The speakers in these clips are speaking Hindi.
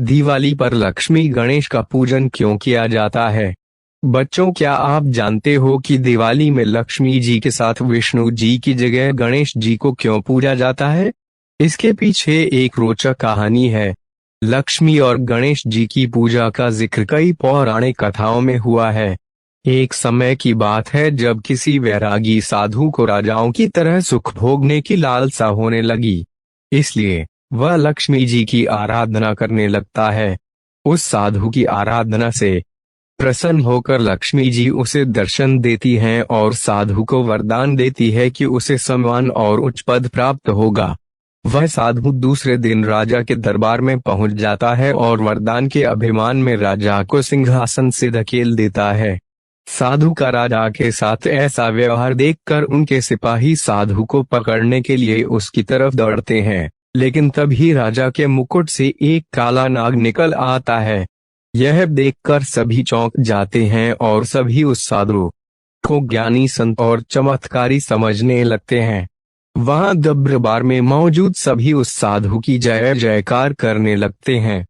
दिवाली पर लक्ष्मी गणेश का पूजन क्यों किया जाता है? बच्चों, क्या आप जानते हो कि दिवाली में लक्ष्मी जी के साथ विष्णु जी की जगह गणेश जी को क्यों पूजा जाता है? इसके पीछे एक रोचक कहानी है। लक्ष्मी और गणेश जी की पूजा का जिक्र कई पौराणिक कथाओं में हुआ है। एक समय की बात है जब किसी वैरागी साधु को राजाओं की तरह सुख भोगने की लालसा होने लगी। इसलिए वह लक्ष्मी जी की आराधना करने लगता है। उस साधु की आराधना से प्रसन्न होकर लक्ष्मी जी उसे दर्शन देती हैं और साधु को वरदान देती है कि उसे सम्मान और उच्च पद प्राप्त होगा। वह साधु दूसरे दिन राजा के दरबार में पहुंच जाता है और वरदान के अभिमान में राजा को सिंहासन से धकेल देता है। साधु का राजा के साथ ऐसा व्यवहार देखकर उनके सिपाही साधु को पकड़ने के लिए उसकी तरफ दौड़ते हैं, लेकिन तभी राजा के मुकुट से एक काला नाग निकल आता है। यह देखकर सभी चौंक जाते हैं और सभी उस साधु को ज्ञानी संत और चमत्कारी समझने लगते हैं। वहां दरबार में मौजूद सभी उस साधु की जय जयकार करने लगते हैं।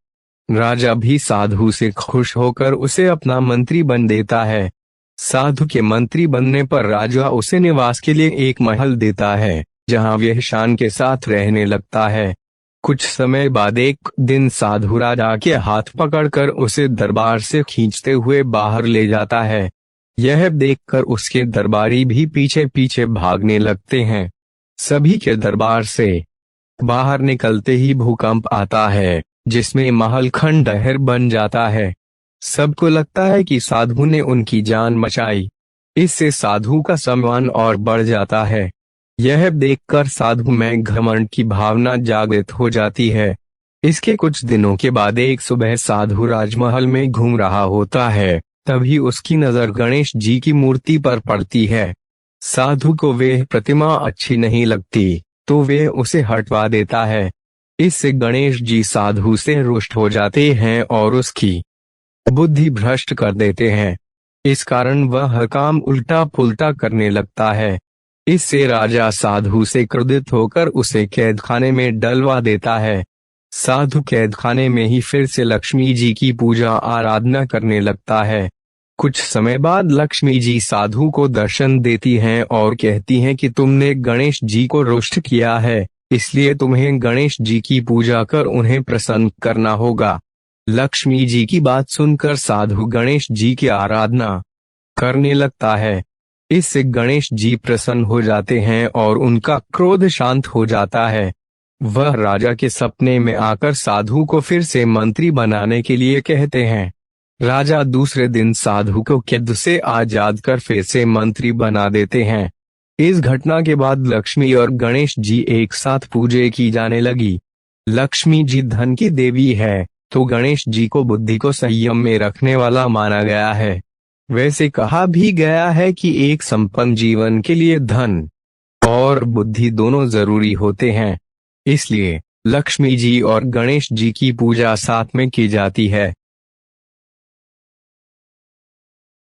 राजा भी साधु से खुश होकर उसे अपना मंत्री बन देता है। साधु के मंत्री बनने पर राजा उसे निवास के लिए एक महल देता है, जहां वह शान के साथ रहने लगता है। कुछ समय बाद एक दिन साधु राजा के हाथ पकड़कर उसे दरबार से खींचते हुए बाहर ले जाता है। यह देखकर उसके दरबारी भी पीछे पीछे भागने लगते हैं। सभी के दरबार से बाहर निकलते ही भूकंप आता है, जिसमें महल खंडहर बन जाता है। सबको लगता है कि साधु ने उनकी जान बचाई। इससे साधु का सम्मान और बढ़ जाता है। यह देखकर साधु में घमंड की भावना जागृत हो जाती है। इसके कुछ दिनों के बाद एक सुबह साधु राजमहल में घूम रहा होता है, तभी उसकी नजर गणेश जी की मूर्ति पर पड़ती है। साधु को वह प्रतिमा अच्छी नहीं लगती, तो वह उसे हटवा देता है। इससे गणेश जी साधु से रुष्ट हो जाते हैं और उसकी बुद्धि भ्रष्ट कर देते हैं। इस कारण वह हर काम उल्टा पुल्टा करने लगता है। इससे राजा साधु से क्रोधित होकर उसे कैदखाने में डलवा देता है। साधु कैदखाने में ही फिर से लक्ष्मी जी की पूजा आराधना करने लगता है। कुछ समय बाद लक्ष्मी जी साधु को दर्शन देती हैं और कहती हैं कि तुमने गणेश जी को रुष्ट किया है, इसलिए तुम्हें गणेश जी की पूजा कर उन्हें प्रसन्न करना होगा। लक्ष्मी जी की बात सुनकर साधु गणेश जी की आराधना करने लगता है। इससे गणेश जी प्रसन्न हो जाते हैं और उनका क्रोध शांत हो जाता है। वह राजा के सपने में आकर साधु को फिर से मंत्री बनाने के लिए कहते हैं। राजा दूसरे दिन साधु को कैद से आजाद कर फिर से मंत्री बना देते हैं। इस घटना के बाद लक्ष्मी और गणेश जी एक साथ पूजे की जाने लगी। लक्ष्मी जी धन की देवी है, तो गणेश जी को बुद्धि को संयम में रखने वाला माना गया है। वैसे कहा भी गया है कि एक संपन्न जीवन के लिए धन और बुद्धि दोनों जरूरी होते हैं। इसलिए लक्ष्मी जी और गणेश जी की पूजा साथ में की जाती है।